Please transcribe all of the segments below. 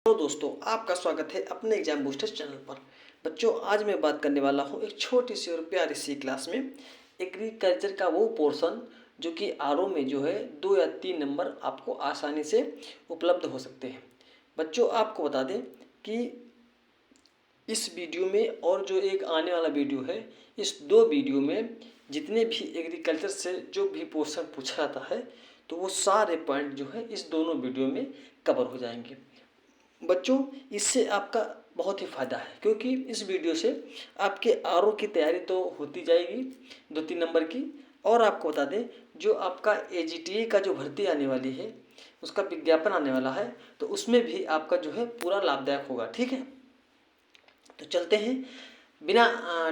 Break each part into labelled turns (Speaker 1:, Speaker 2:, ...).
Speaker 1: Hello दोस्तों, आपका स्वागत है अपने एग्जाम बूस्टर्स चैनल पर। बच्चों, आज मैं बात करने वाला हूँ एक छोटी सी और प्यारी सी क्लास में एग्रीकल्चर का वो पोर्शन जो कि आरओ में जो है 2 या 3 नंबर आपको आसानी से उपलब्ध हो सकते हैं। बच्चों, आपको बता दें कि इस वीडियो में और जो एक आने वाला वीडियो है, इस 2 वीडियो में जितने भी एग्रीकल्चर से जो भी पोर्शन पूछा जाता है तो वो सारे पॉइंट जो है इस दोनों वीडियो में कवर हो जाएंगे। बच्चों, इससे आपका बहुत ही फ़ायदा है क्योंकि इस वीडियो से आपके आरओ की तैयारी तो होती जाएगी 2-3 नंबर की। और आपको बता दें, जो आपका एजीटीए का जो भर्ती आने वाली है, उसका विज्ञापन आने वाला है, तो उसमें भी आपका जो है पूरा लाभदायक होगा। ठीक है, तो चलते हैं बिना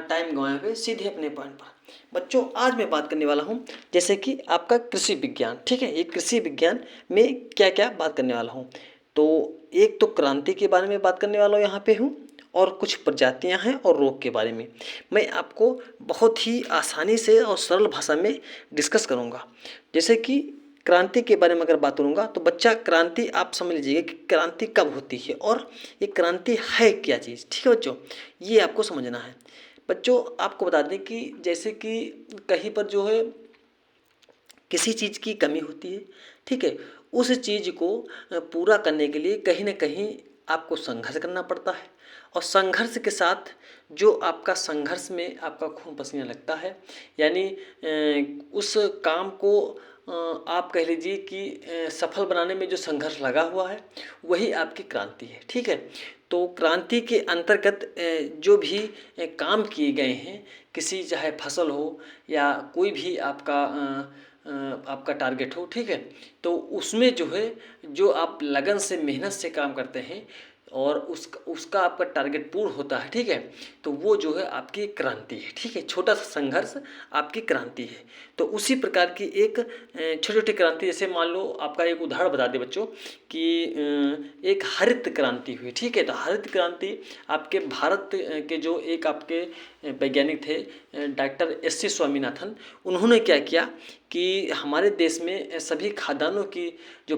Speaker 1: टाइम गंवाए हुए सीधे अपने पॉइंट पर। बच्चों, आज मैं बात करने वाला हूँ जैसे कि आपका कृषि विज्ञान। ठीक है, ये कृषि विज्ञान में क्या क्या बात करने वाला हूँ। तो एक तो क्रांति के बारे में बात करने वाला हूँ यहाँ पे हूँ, और कुछ प्रजातियाँ हैं और रोग के बारे में मैं आपको बहुत ही आसानी से और सरल भाषा में डिस्कस करूँगा। जैसे कि क्रांति के बारे में अगर बात करूँगा तो बच्चा, क्रांति आप समझ लीजिएगा कि क्रांति कब होती है और ये क्रांति है क्या चीज़। ठीक है बच्चों, ये आपको समझना है। बच्चों, आपको बता दें कि जैसे कि कहीं पर जो है किसी चीज़ की कमी होती है, ठीक है, उस चीज़ को पूरा करने के लिए कहीं ना कहीं आपको संघर्ष करना पड़ता है। और संघर्ष के साथ जो आपका संघर्ष में आपका खून पसीना लगता है, यानी उस काम को आप कह लीजिए कि सफल बनाने में जो संघर्ष लगा हुआ है वही आपकी क्रांति है। ठीक है, तो क्रांति के अंतर्गत जो भी काम किए गए हैं, किसी चाहे फसल हो या कोई भी आपका टारगेट हो, ठीक है, तो उसमें जो है जो आप लगन से मेहनत से काम करते हैं और उसका आपका टारगेट पूर्ण होता है, ठीक है, तो वो जो है आपकी क्रांति है। ठीक है, छोटा सा संघर्ष आपकी क्रांति है। तो उसी प्रकार की एक छोटी छोटी क्रांति, जैसे मान लो आपका एक उदाहरण बता दें बच्चों कि एक हरित क्रांति हुई। ठीक है, तो हरित क्रांति आपके भारत के जो एक आपके वैज्ञानिक थे डॉक्टर एस.सी. स्वामीनाथन, उन्होंने क्या किया कि हमारे देश में सभी खाद्यान्नों की जो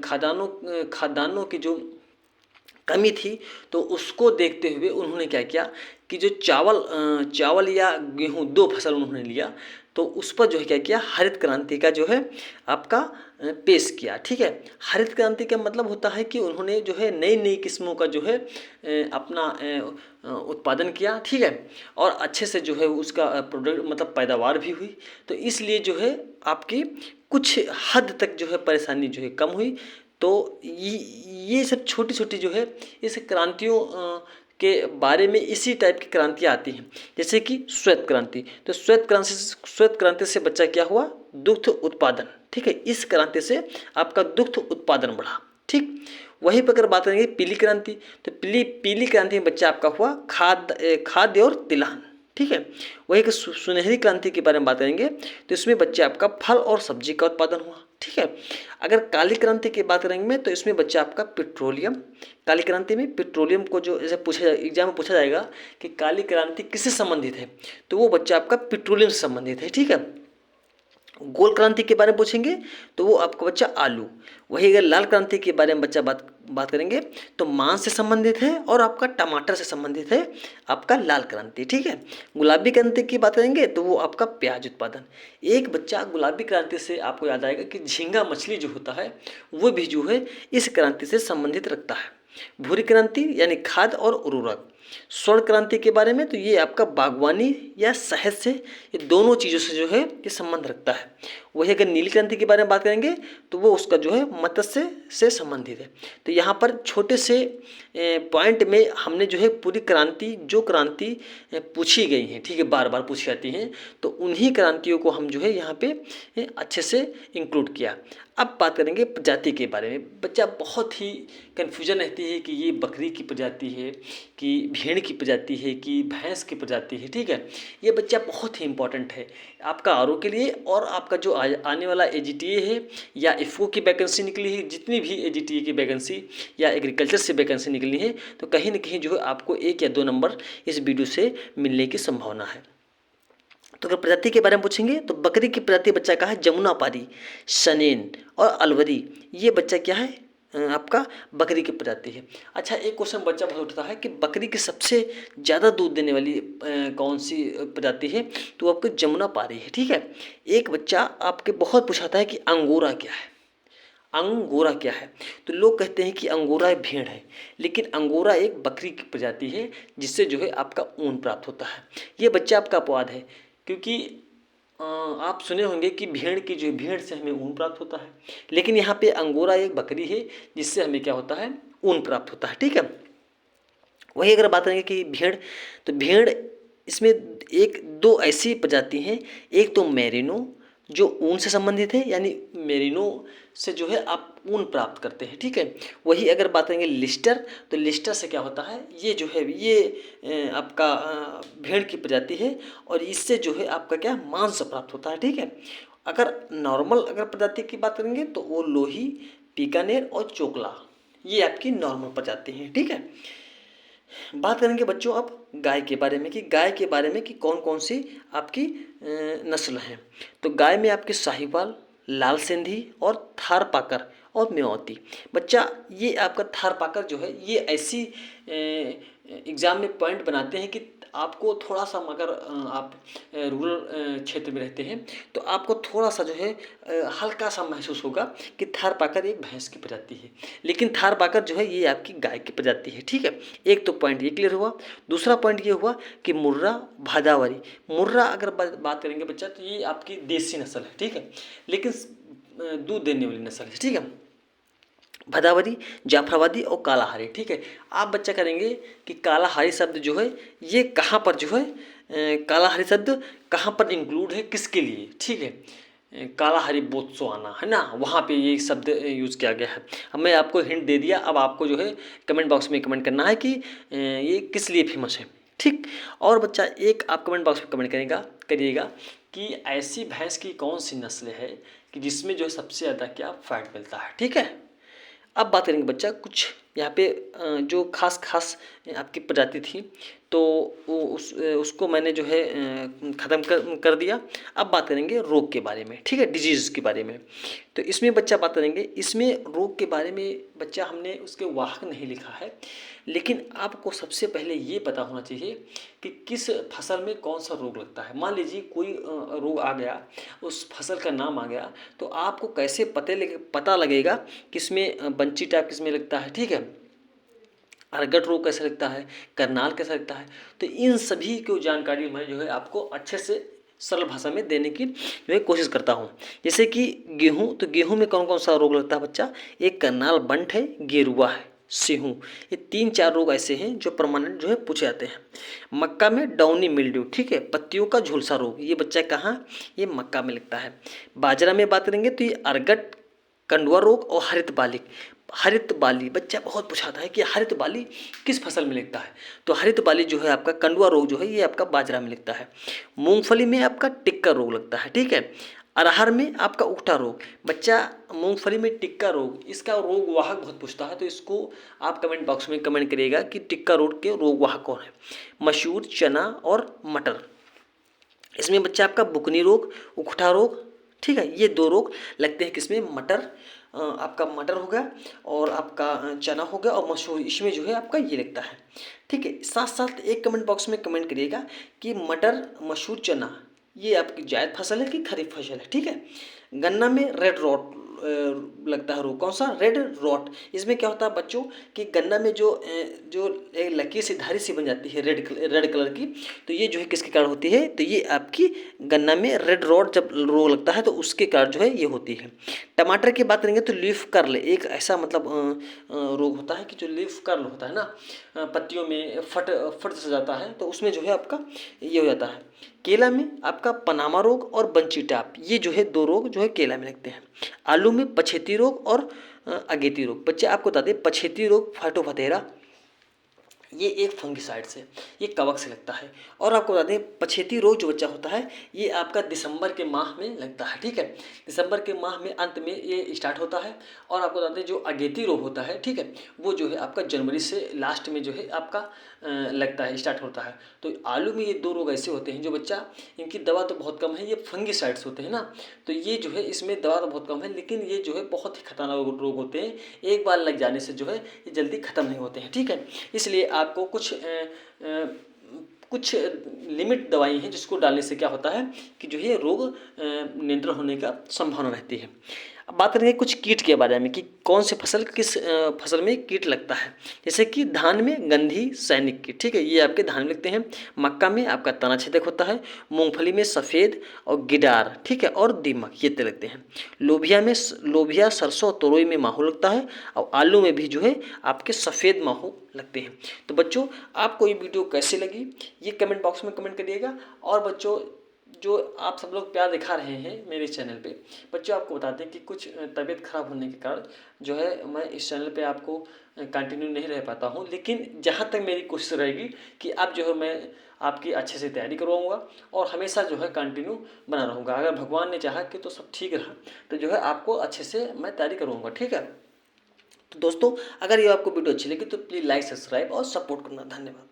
Speaker 1: खाद्यान्नों की जो कमी थी, तो उसको देखते हुए उन्होंने क्या किया कि जो चावल या गेहूं 2 फसल उन्होंने लिया, तो उस पर जो है क्या किया, हरित क्रांति का जो है आपका पेश किया। ठीक है, हरित क्रांति का मतलब होता है कि उन्होंने जो है नई नई किस्मों का जो है अपना उत्पादन किया। ठीक है, और अच्छे से जो है उसका प्रोडक्ट मतलब पैदावार भी हुई। तो इसलिए जो है आपकी कुछ हद तक जो है परेशानी जो है कम हुई। तो ये सब छोटी छोटी जो है इस क्रांतियों के बारे में इसी टाइप की क्रांतियाँ आती हैं। जैसे कि श्वेत क्रांति, तो श्वेत क्रांति से बच्चा क्या हुआ, दुग्ध उत्पादन। ठीक है, इस क्रांति से आपका दुग्ध उत्पादन बढ़ा। ठीक, वहीं पर अगर बात करेंगे पीली क्रांति, तो पीली क्रांति में बच्चा आपका हुआ खाद्य और तिलहन। ठीक है, वही कि सुनहरी क्रांति के बारे में बात करेंगे तो इसमें बच्चे आपका फल और सब्जी का उत्पादन हुआ। ठीक है, अगर काली क्रांति की बात करेंगे तो इसमें बच्चा आपका पेट्रोलियम, काली क्रांति में पेट्रोलियम को जो जैसे एग्जाम में पूछा जाएगा कि काली क्रांति किससे संबंधित है, तो वो बच्चा आपका पेट्रोलियम से संबंधित है। ठीक है, गोल क्रांति के बारे में पूछेंगे तो वो आपका बच्चा आलू। वही अगर लाल क्रांति के बारे में बच्चा बात करेंगे तो मांस से संबंधित है और आपका टमाटर से संबंधित है आपका लाल क्रांति। ठीक है, गुलाबी क्रांति की बात करेंगे तो वो आपका प्याज उत्पादन। एक बच्चा गुलाबी क्रांति से आपको याद आएगा कि झींगा मछली जो होता है वो भी जो है इस क्रांति से संबंधित रखता है। भूरी क्रांति यानी खाद और उर्वरक। स्वर्ण क्रांति के बारे में तो ये आपका बागवानी या शहद से, ये दोनों चीज़ों से जो है ये संबंध रखता है। वही अगर नीली क्रांति के बारे में बात करेंगे तो वो उसका जो है मत्स्य से संबंधित है। तो यहाँ पर छोटे से पॉइंट में हमने जो है पूरी क्रांति जो क्रांति पूछी गई हैं, ठीक है, बार बार पूछी जाती हैं, तो उन्हीं क्रांतियों को हम जो है यहाँ पे अच्छे से इंक्लूड किया। अब बात करेंगे प्रजाति के बारे में। बच्चा बहुत ही कन्फ्यूजन रहती है कि ये बकरी की प्रजाति है कि भेड़ की प्रजाति है कि भैंस की प्रजाति है। ठीक है, ये बच्चा बहुत ही इंपॉर्टेंट है आपका आरओ के लिए। और आपका जो आने वाला एजीटीए है या इफ़को की वैकेंसी निकली है, जितनी भी एजीटीए की वैकेंसी या एग्रीकल्चर से वैकेंसी निकली है, तो कहीं ना कहीं जो है आपको 1 या 2 नंबर इस वीडियो से मिलने की संभावना है। तो अगर प्रजाति के बारे में पूछेंगे तो बकरी की प्रजाति बच्चा का है जमुनापारी, सनेन और अलवरी। ये बच्चा क्या है, आपका बकरी की प्रजाति है। अच्छा, एक क्वेश्चन बच्चा बहुत उठता है कि बकरी की सबसे ज़्यादा दूध देने वाली कौन सी प्रजाति है, तो आपको जमुना पारी है। ठीक है, एक बच्चा आपके बहुत पूछाता है कि अंगोरा क्या है, अंगोरा क्या है, तो लोग कहते हैं कि अंगोरा एक भेड़ है, लेकिन अंगोरा एक बकरी की प्रजाति है जिससे जो है आपका ऊन प्राप्त होता है। ये बच्चा आपका अपवाद है, क्योंकि आप सुने होंगे कि भेड़ की जो भेड़ से हमें ऊन प्राप्त होता है, लेकिन यहाँ पे अंगोरा एक बकरी है जिससे हमें क्या होता है, ऊन प्राप्त होता है। ठीक है, वही अगर बात करेंगे कि भेड़, तो भेड़ इसमें एक दो ऐसी प्रजाति हैं, एक तो मेरिनो जो ऊन से संबंधित है, यानी मेरिनो से जो है आप ऊन प्राप्त करते हैं। ठीक है, वही अगर बात करेंगे लिस्टर, तो लिस्टर से क्या होता है, ये जो है ये आपका भेड़ की प्रजाति है और इससे जो है आपका क्या मांस प्राप्त होता है। ठीक है, अगर नॉर्मल अगर प्रजाति की बात करेंगे तो वो लोही, बीकानेर और चोकला, ये आपकी नॉर्मल प्रजाति हैं। ठीक है, बात करेंगे बच्चों अब गाय के बारे में, कि गाय के बारे में कि कौन कौन सी आपकी नस्ल हैं। तो गाय में आपके साहिवाल, लाल सिंधी और थारपाकर और मेवाती। बच्चा ये आपका थारपाकर जो है ये ऐसी एग्ज़ाम में पॉइंट बनाते हैं कि आपको थोड़ा सा, मगर आप रूरल क्षेत्र में रहते हैं तो आपको थोड़ा सा जो है हल्का सा महसूस होगा कि थारपाकर एक भैंस की प्रजाति है, लेकिन थारपाकर जो है ये आपकी गाय की प्रजाति है। ठीक है, एक तो पॉइंट ये क्लियर हुआ। दूसरा पॉइंट ये हुआ कि मुर्रा, भादावरी। मुर्रा अगर बात करेंगे बच्चा तो ये आपकी देसी नस्ल है। ठीक है, लेकिन दूध देने वाली नस्ल है। ठीक है, भदावरी, जाफराबादी और कालाहारी। ठीक है, आप बच्चा करेंगे कि कालाहारी शब्द जो है ये कहाँ पर जो है कालाहारी शब्द कहाँ पर इंक्लूड है, किसके लिए। ठीक है, कालाहारी बोत्सवाना है ना, वहाँ पे ये शब्द यूज़ किया गया है। अब मैं आपको हिंट दे दिया, अब आपको जो है कमेंट बॉक्स में कमेंट करना है कि ये किस लिए फेमस है। ठीक, और बच्चा एक आप कमेंट बॉक्स में कमेंट करिएगा कि ऐसी भैंस की कौन सी नस्ल है कि जिसमें जो है सबसे ज़्यादा क्या फैट मिलता है। ठीक है, अब बात करेंगे बच्चा कुछ यहाँ पे जो खास आपकी प्रजाति थी तो उसको मैंने जो है ख़त्म कर दिया। अब बात करेंगे रोग के बारे में। ठीक है, डिजीज़ के बारे में। तो इसमें बच्चा बात करेंगे, इसमें रोग के बारे में बच्चा हमने उसके वाहक नहीं लिखा है, लेकिन आपको सबसे पहले ये पता होना चाहिए कि किस फसल में कौन सा रोग लगता है। मान लीजिए कोई रोग आ गया, उस फसल का नाम आ गया, तो आपको कैसे पता लगेगा किसमें बंची टाइप किसमें लगता है। ठीक है, अरगट रोग कैसे लगता है, करनाल कैसा लगता है, तो इन सभी को जानकारी मैं जो है आपको अच्छे से सरल भाषा में देने की जो है कोशिश करता हूँ। जैसे कि गेहूँ, तो गेहूँ में कौन कौन सा रोग लगता है बच्चा, एक करनाल बंट है, गेरुआ है, सेहूँ, ये 3-4 रोग ऐसे हैं जो परमानेंट जो है पूछे जाते हैं। मक्का में डाउनी मिल्ड्यू। ठीक है, पत्तियों का झुलसा रोग, ये बच्चा कहाँ, ये मक्का में लगता है। बाजरा में बात करेंगे तो ये अरगट, कंडुआ रोग और हरित बालिक। हरित बाली बच्चा बहुत पूछाता है कि हरित बाली किस फसल में लगता है, तो हरित बाली जो है आपका कंडुआ रोग जो है ये आपका बाजरा में लगता है। मूंगफली में आपका टिक्का रोग लगता है। ठीक है, अरहर में आपका उकठा रोग। बच्चा मूंगफली में टिक्का रोग, इसका रोग वाहक बहुत पूछता है, तो इसको आप कमेंट बॉक्स में कमेंट करिएगा कि टिक्का रोग के रोग वाहक कौन है। मसूर, चना और मटर, इसमें बच्चा आपका बुकनी रोग, उकठा रोग। ठीक है, ये 2 रोग लगते हैं किसमें, मटर, आपका मटर हो गया और आपका चना हो गया और मसूर, इसमें जो है आपका ये लगता है। ठीक है, साथ साथ एक कमेंट बॉक्स में कमेंट करिएगा कि मटर, मसूर, चना ये आपकी जायद फसल है कि खरीफ फसल है। ठीक है, गन्ना में रेड रॉट लगता है रोग, कौन सा, रेड रॉट। इसमें क्या होता है बच्चों कि गन्ना में जो एक लकीर सी धारी सी बन जाती है रेड कलर की, तो ये जो है किसके कारण होती है, तो ये आपकी गन्ना में रेड रॉट जब रोग लगता है तो उसके कारण जो है ये होती है। टमाटर की बात करेंगे तो लीफ कर्ल, एक ऐसा मतलब रोग होता है कि जो लीफ कर्ल होता है ना, पत्तियों में फट सा जाता है, तो उसमें जो है आपका ये हो जाता है। केला में आपका पनामा रोग और बंची टाप, ये जो है 2 रोग जो है केला में लगते हैं। आलू में पछेती रोग और अगेती रोग। बच्चे आपको बता दें, पछेती रोग फाइटोफथेरा, ये एक फंगिसाइड से, ये कवक से लगता है। और आपको बता दें पछेती रोग जो बच्चा होता है ये आपका दिसंबर के माह में लगता है, ठीक है। दिसंबर के माह में अंत में ये स्टार्ट होता है। और आपको बता दें जो अगेती रोग होता है, ठीक है, वो जो है आपका जनवरी से लास्ट में जो है आपका लगता है, स्टार्ट होता है। तो आलू में ये दो रोग ऐसे होते हैं जो बच्चा, इनकी दवा तो बहुत कम है, ये फंगिसाइड्स होते हैं ना, तो ये जो है इसमें दवा तो बहुत कम है, लेकिन ये जो है बहुत ही खतरनाक रोग होते हैं। एक बार लग जाने से जो है ये जल्दी ख़त्म नहीं होते हैं, ठीक है। इसलिए आपको कुछ लिमिट दवाई हैं जिसको डालने से क्या होता है कि जो है रोग नियंत्रण होने का संभावना रहती है। अब बात करेंगे कुछ कीट के बारे में कि कौन से फसल किस फसल में कीट लगता है। जैसे कि धान में गंधी सैनिक कीट, ठीक है, ये आपके धान में लगते हैं। मक्का में आपका तना छेदक होता है। मूंगफली में सफ़ेद और गिडार, ठीक है, और दीमक, ये लगते हैं। लोबिया सरसों और तोरई में माहू लगता है। और आलू में भी जो है आपके सफ़ेद माहू लगते हैं। तो बच्चों आपको ये वीडियो कैसी लगी ये कमेंट बॉक्स में कमेंट करिएगा। और बच्चों जो आप सब लोग प्यार दिखा रहे हैं मेरे चैनल पे, बच्चों आपको बताते हैं कि कुछ तबीयत खराब होने के कारण जो है मैं इस चैनल पे आपको कंटिन्यू नहीं रह पाता हूँ, लेकिन जहाँ तक मेरी कोशिश रहेगी कि अब जो है मैं आपकी अच्छे से तैयारी करवाऊँगा और हमेशा जो है कंटिन्यू बना रहूँगा। अगर भगवान ने चाहा कि तो सब ठीक रहा तो जो है आपको अच्छे से मैं तैयारी करवाऊँगा, ठीक है। तो दोस्तों अगर ये आपको वीडियो अच्छी लगी तो प्लीज़ लाइक सब्सक्राइब और सपोर्ट करना। धन्यवाद।